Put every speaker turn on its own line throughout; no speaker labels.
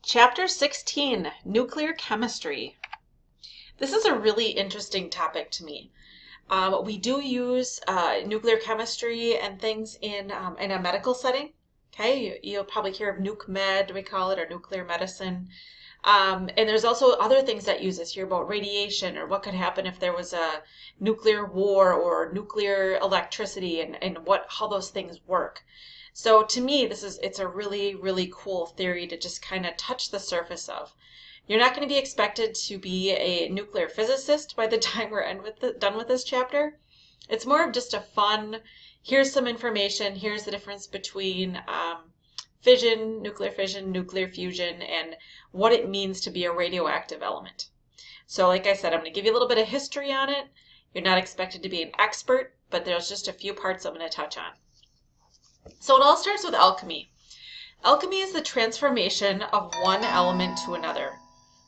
Chapter 16, Nuclear Chemistry. This is a really interesting topic to me. We do use nuclear chemistry and things in a medical setting. Okay, you'll probably hear of nuke med, we call it, or nuclear medicine. And there's also other things that use this. You hear about radiation or what could happen if there was a nuclear war or nuclear electricity and how those things work. So to me, it's a really, really cool theory to just kind of touch the surface of. You're not going to be expected to be a nuclear physicist by the time we're done with this chapter. It's more of just a fun, here's some information, here's the difference between fission, nuclear fusion, and what it means to be a radioactive element. So like I said, I'm going to give you a little bit of history on it. You're not expected to be an expert, but there's just a few parts I'm going to touch on. So it all starts with alchemy. Alchemy is the transformation of one element to another.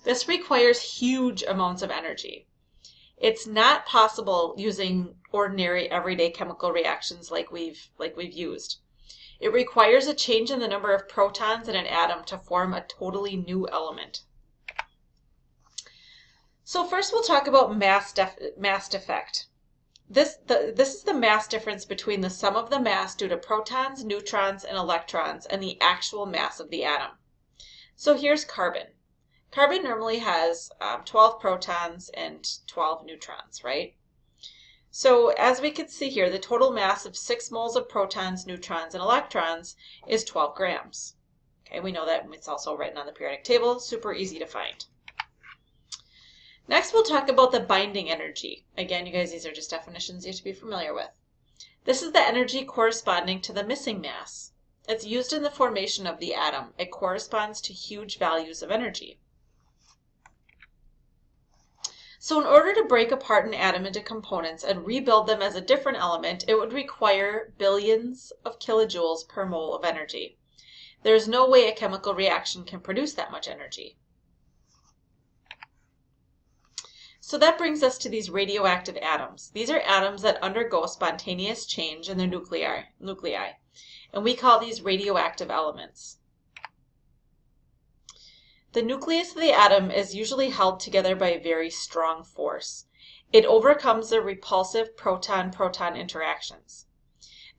This requires huge amounts of energy. It's not possible using ordinary everyday chemical reactions like we've used. It requires a change in the number of protons in an atom to form a totally new element. So first we'll talk about mass defect. This is the mass difference between the sum of the mass due to protons, neutrons, and electrons and the actual mass of the atom. So here's carbon. Carbon normally has 12 protons and 12 neutrons, right? So as we can see here, the total mass of 6 moles of protons, neutrons, and electrons is 12 grams. Okay, we know that it's also written on the periodic table, super easy to find. Next, we'll talk about the binding energy. Again, you guys, these are just definitions you have to be familiar with. This is the energy corresponding to the missing mass. It's used in the formation of the atom. It corresponds to huge values of energy. So in order to break apart an atom into components and rebuild them as a different element, it would require billions of kilojoules per mole of energy. There's no way a chemical reaction can produce that much energy. So that brings us to these radioactive atoms. These are atoms that undergo spontaneous change in their nuclei, and we call these radioactive elements. The nucleus of the atom is usually held together by a very strong force. It overcomes the repulsive proton-proton interactions.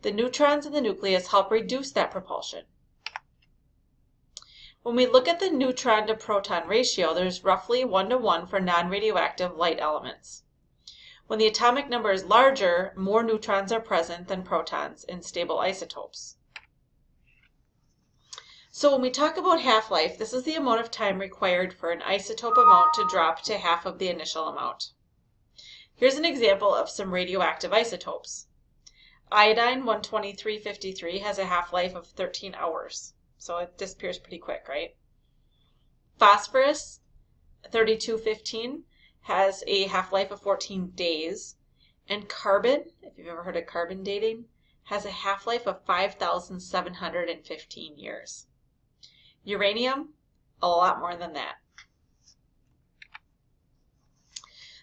The neutrons in the nucleus help reduce that propulsion. When we look at the neutron to proton ratio, there's roughly 1:1 for non-radioactive light elements. When the atomic number is larger, more neutrons are present than protons in stable isotopes. So when we talk about half-life, this is the amount of time required for an isotope amount to drop to half of the initial amount. Here's an example of some radioactive isotopes. Iodine 12353 has a half-life of 13 hours. So it disappears pretty quick, right? Phosphorus 3215 has a half-life of 14 days. And carbon, if you've ever heard of carbon dating, has a half-life of 5,715 years. Uranium, a lot more than that.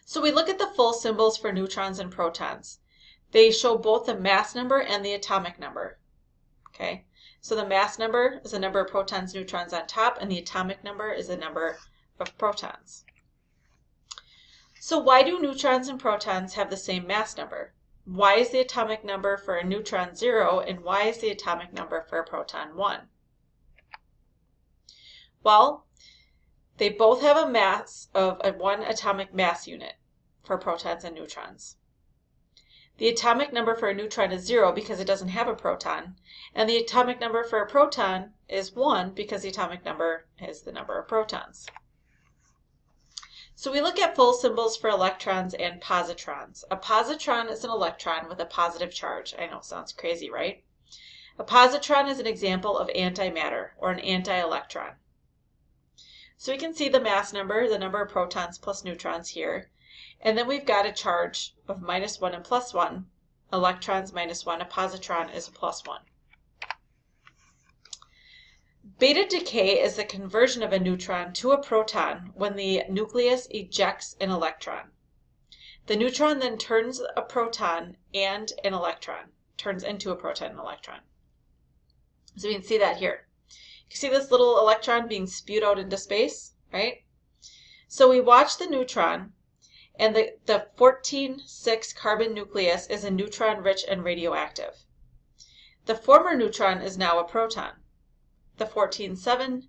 So we look at the full symbols for neutrons and protons. They show both the mass number and the atomic number. Okay? So the mass number is the number of protons, neutrons on top, and the atomic number is the number of protons. So why do neutrons and protons have the same mass number? Why is the atomic number for a neutron 0, and why is the atomic number for a proton 1? Well, they both have a mass of 1 atomic mass unit for protons and neutrons. The atomic number for a neutron is 0 because it doesn't have a proton, and the atomic number for a proton is 1 because the atomic number is the number of protons. So we look at full symbols for electrons and positrons. A positron is an electron with a positive charge. I know, sounds crazy, right? A positron is an example of antimatter, or an anti-electron. So we can see the mass number, the number of protons plus neutrons here. And then we've got a charge of -1 and +1. Electrons -1, a positron is a +1. Beta decay is the conversion of a neutron to a proton when the nucleus ejects an electron. The neutron then turns a proton and an electron, turns into a proton and electron. So we can see that here. You see this little electron being spewed out into space, right? So we watch the neutron, and the 14-6 carbon nucleus is a neutron rich and radioactive. The former neutron is now a proton. The 14-7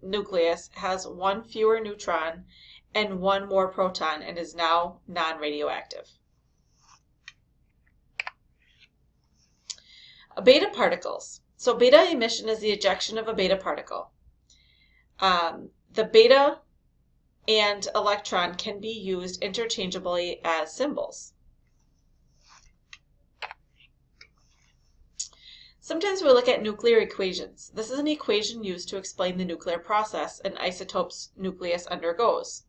nucleus has one fewer neutron and one more proton and is now non-radioactive. Beta particles. So beta emission is the ejection of a beta particle. The beta and electron can be used interchangeably as symbols. Sometimes we look at nuclear equations. This is an equation used to explain the nuclear process an isotope's nucleus undergoes.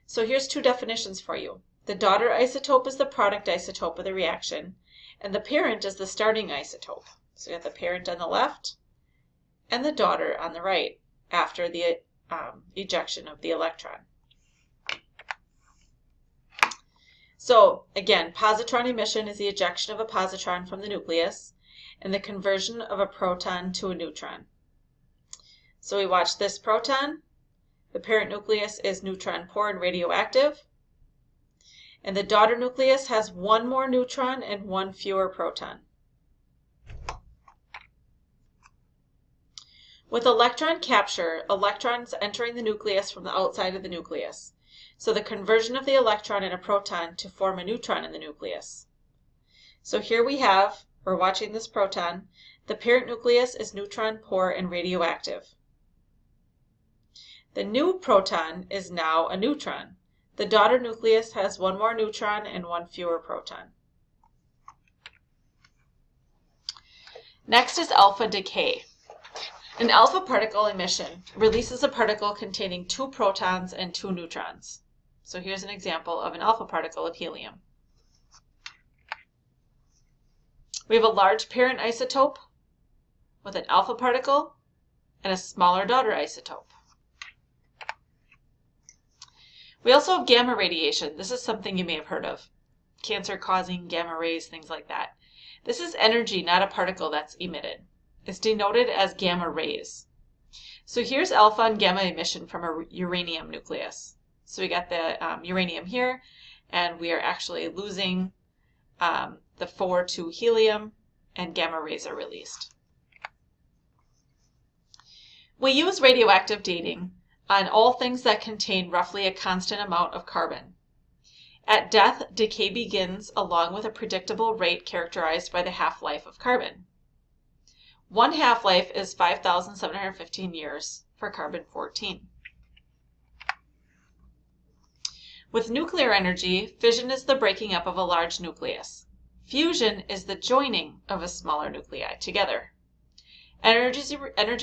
So here's two definitions for you. The daughter isotope is the product isotope of the reaction, and the parent is the starting isotope. So you have the parent on the left and the daughter on the right after the ejection of the electron. So again, positron emission is the ejection of a positron from the nucleus and the conversion of a proton to a neutron. So we watch this proton. The parent nucleus is neutron poor and radioactive. And the daughter nucleus has one more neutron and one fewer proton. With electron capture, electrons entering the nucleus from the outside of the nucleus. So the conversion of the electron and a proton to form a neutron in the nucleus. So here we're watching this proton. The parent nucleus is neutron poor and radioactive. The new proton is now a neutron. The daughter nucleus has one more neutron and one fewer proton. Next is alpha decay. An alpha particle emission releases a particle containing 2 protons and 2 neutrons. So here's an example of an alpha particle of helium. We have a large parent isotope with an alpha particle and a smaller daughter isotope. We also have gamma radiation. This is something you may have heard of. Cancer-causing gamma rays, things like that. This is energy, not a particle that's emitted. It's denoted as gamma rays. So here's alpha and gamma emission from a uranium nucleus. So we got the uranium here, and we are actually losing the 4 to helium, and gamma rays are released. We use radioactive dating on all things that contain roughly a constant amount of carbon. At death, decay begins along with a predictable rate characterized by the half-life of carbon. One half-life is 5,715 years for carbon-14. With nuclear energy, fission is the breaking up of a large nucleus. Fusion is the joining of a smaller nuclei together. Energy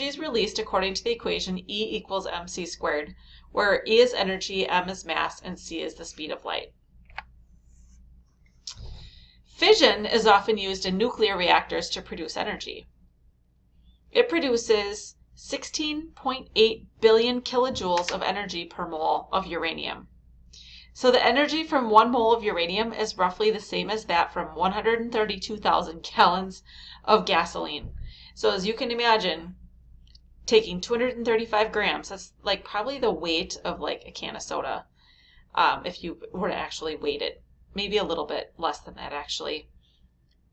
is released according to the equation E equals mc squared, where E is energy, m is mass, and c is the speed of light. Fission is often used in nuclear reactors to produce energy. It produces 16.8 billion kilojoules of energy per mole of uranium. So the energy from 1 mole of uranium is roughly the same as that from 132,000 gallons of gasoline. So as you can imagine, taking 235 grams, that's like probably the weight of like a can of soda, if you were to actually weight it. Maybe a little bit less than that actually.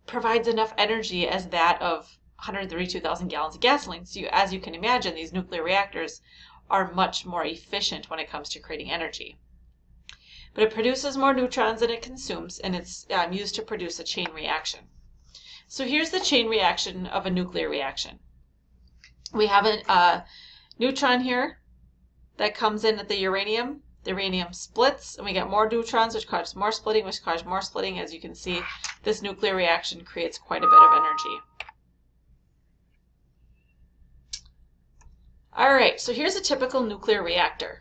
Provides enough energy as that of 132,000 gallons of gasoline. So as you can imagine, these nuclear reactors are much more efficient when it comes to creating energy. But it produces more neutrons than it consumes, and it's used to produce a chain reaction. So here's the chain reaction of a nuclear reaction. We have a neutron here that comes in at the uranium. The uranium splits, and we get more neutrons, which cause more splitting, which cause more splitting. As you can see, this nuclear reaction creates quite a bit of energy. All right, so here's a typical nuclear reactor.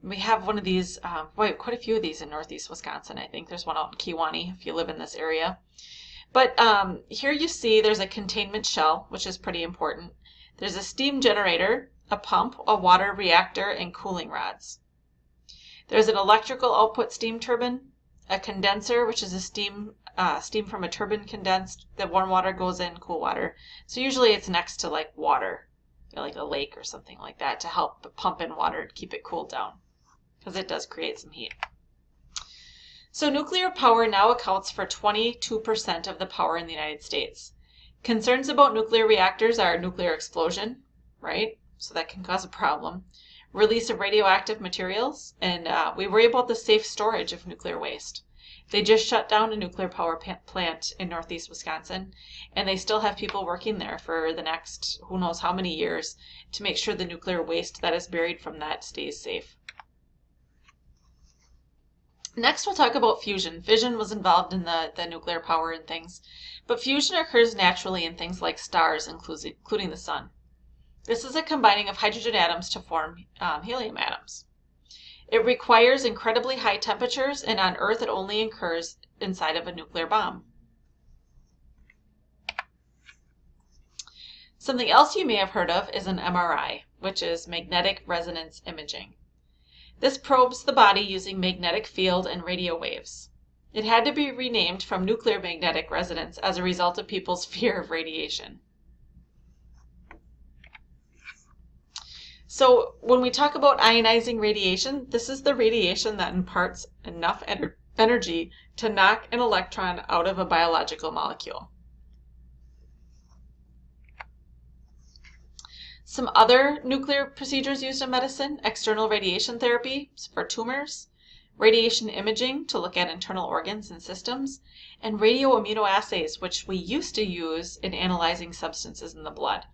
We have one of these, quite a few of these in northeast Wisconsin, I think. There's one out in Kewanee, if you live in this area. But here you see there's a containment shell, which is pretty important. There's a steam generator, a pump, a water reactor, and cooling rods. There's an electrical output steam turbine, a condenser, which is a steam from a turbine condensed. The warm water goes in, cool water. So usually it's next to like water. like a lake or something like that, to help pump in water to keep it cooled down, because it does create some heat. So nuclear power now accounts for 22% of the power in the United States. Concerns about nuclear reactors are nuclear explosion, right? So that can cause a problem. Release of radioactive materials, and we worry about the safe storage of nuclear waste. They just shut down a nuclear power plant in northeast Wisconsin, and they still have people working there for the next who knows how many years to make sure the nuclear waste that is buried from that stays safe. Next, we'll talk about fusion. Fission was involved in the nuclear power and things, but fusion occurs naturally in things like stars, including the sun. This is a combining of hydrogen atoms to form helium atoms. It requires incredibly high temperatures, and on Earth it only occurs inside of a nuclear bomb. Something else you may have heard of is an MRI, which is magnetic resonance imaging. This probes the body using magnetic field and radio waves. It had to be renamed from nuclear magnetic resonance as a result of people's fear of radiation. So when we talk about ionizing radiation, this is the radiation that imparts enough energy to knock an electron out of a biological molecule. Some other nuclear procedures used in medicine: external radiation therapy for tumors, radiation imaging to look at internal organs and systems, and radioimmunoassays, which we used to use in analyzing substances in the blood.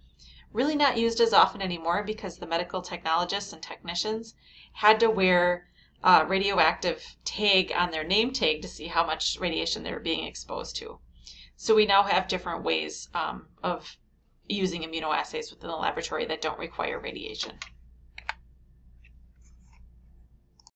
Really not used as often anymore because the medical technologists and technicians had to wear a radioactive tag on their name tag to see how much radiation they were being exposed to. So we now have different ways of using immunoassays within the laboratory that don't require radiation.